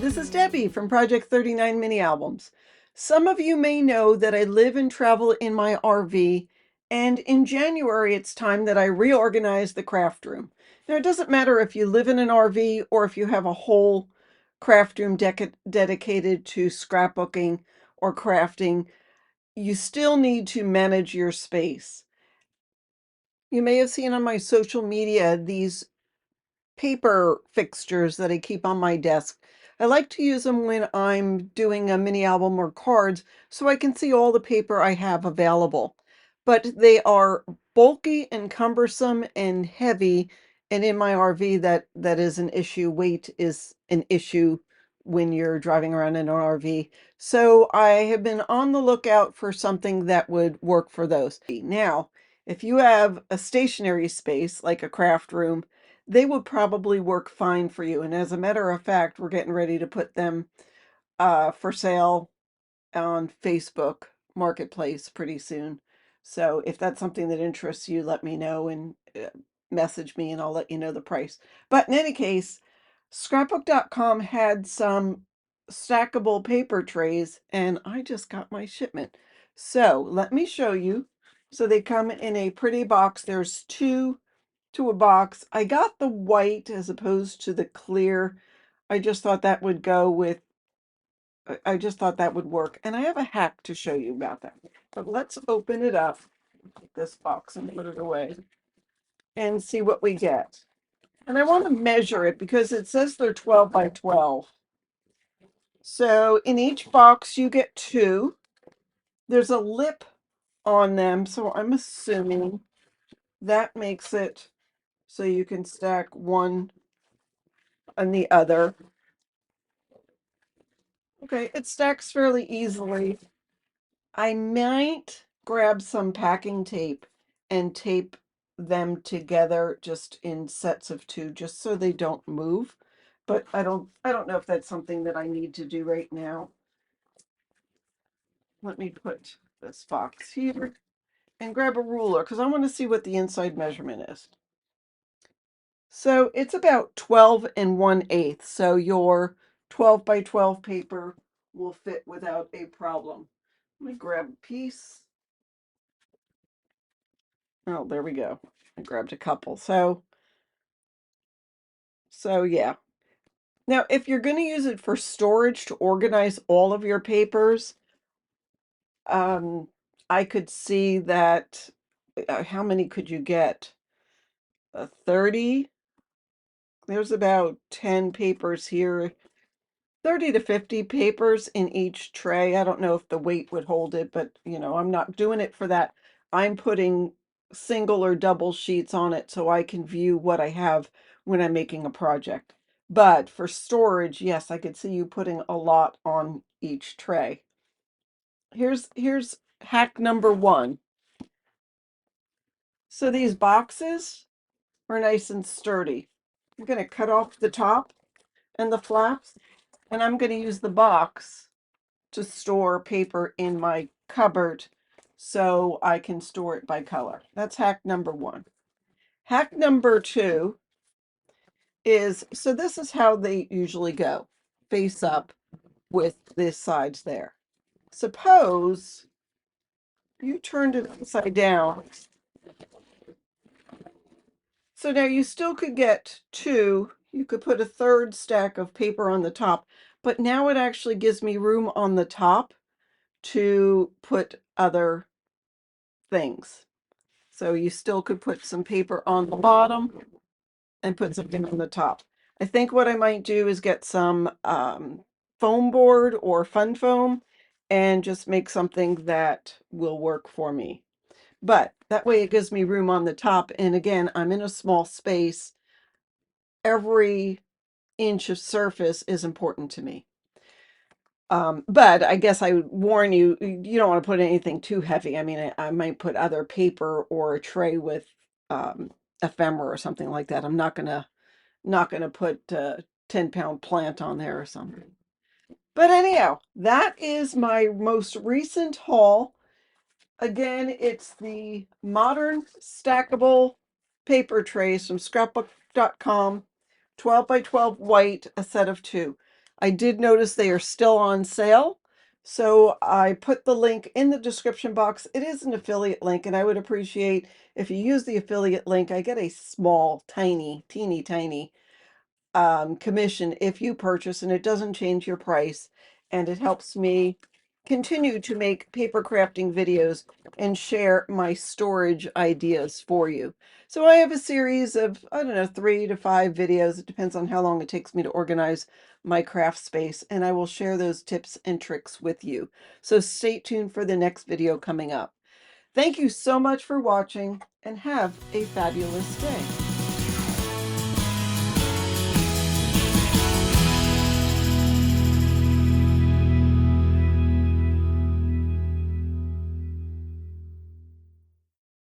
this is Debbie from Project 39 Mini Albums. Some of you may know that I live and travel in my RV, and in January it's time that I reorganize the craft room. Now, it doesn't matter if you live in an RV or if you have a whole craft room dedicated to scrapbooking or crafting, you still need to manage your space. You may have seen on my social media these paper fixtures that I keep on my desk. I like to use them when I'm doing a mini album or cards so I can see all the paper I have available. But they are bulky and cumbersome and heavy, and in my RV that is an issue. Weight is an issue when you're driving around in an RV. So I have been on the lookout for something that would work for those. Now, if you have a stationary space like a craft room, they would probably work fine for you. And as a matter of fact, we're getting ready to put them for sale on Facebook Marketplace pretty soon. So if that's something that interests you, let me know and message me and I'll let you know the price. But in any case, scrapbook.com had some stackable paper trays and I just got my shipment. So let me show you. So they come in a pretty box. There's two to a box. I got the white as opposed to the clear. I just thought that would go with, I just thought that would work. And I have a hack to show you about that. But let's open it up, this box, and put it away and see what we get. And I want to measure it because it says they're 12 by 12. So in each box you get two. There's a lip on them, so I'm assuming that makes it so you can stack one on the other. Okay, it stacks fairly easily. I might grab some packing tape and tape them together just in sets of two, just so they don't move. But I don't know if that's something that I need to do right now. Let me put this box here and grab a ruler because I want to see what the inside measurement is. So it's about 12 and 1/8. So your 12 by 12 paper will fit without a problem. Let me grab a piece. Oh, there we go. I grabbed a couple. So yeah. Now, if you're going to use it for storage to organize all of your papers, I could see that. How many could you get? 30? There's about 10 papers here. 30 to 50 papers in each tray. I don't know if the weight would hold it, but I'm not doing it for that. I'm putting single or double sheets on it so I can view what I have when I'm making a project. But for storage, yes, I could see you putting a lot on each tray. Here's hack number one. So these boxes are nice and sturdy. I'm going to cut off the top and the flaps, and I'm going to use the box to store paper in my cupboard so I can store it by color. That's hack number one. Hack number two is, so this is how they usually go, face up with the sides there. Suppose you turned it upside down. So now you still could get two. You could put a third stack of paper on the top, but now it actually gives me room on the top to put other things. So you still could put some paper on the bottom and put something on the top. I think what I might do is get some foam board or fun foam and just make something that will work for me. But that way it gives me room on the top. And again, I'm in a small space. Every inch of surface is important to me. But I guess I would warn you, you don't want to put anything too heavy. I mean, I might put other paper or a tray with ephemera or something like that. I'm not gonna put a 10-pound plant on there or something. But anyhow, that is my most recent haul. Again, it's the modern stackable paper trays from scrapbook.com, 12 by 12 white, a set of two. I did notice they are still on sale, so I put the link in the description box. It is an affiliate link, and I would appreciate if you use the affiliate link. I get a small, tiny, teeny tiny commission if you purchase, and it doesn't change your price, and it helps me continue to make paper crafting videos and share my storage ideas for you. So I have a series of, I don't know, 3 to 5 videos. It depends on how long it takes me to organize my craft space, and I will share those tips and tricks with you. So stay tuned for the next video coming up. Thank you so much for watching, and have a fabulous day.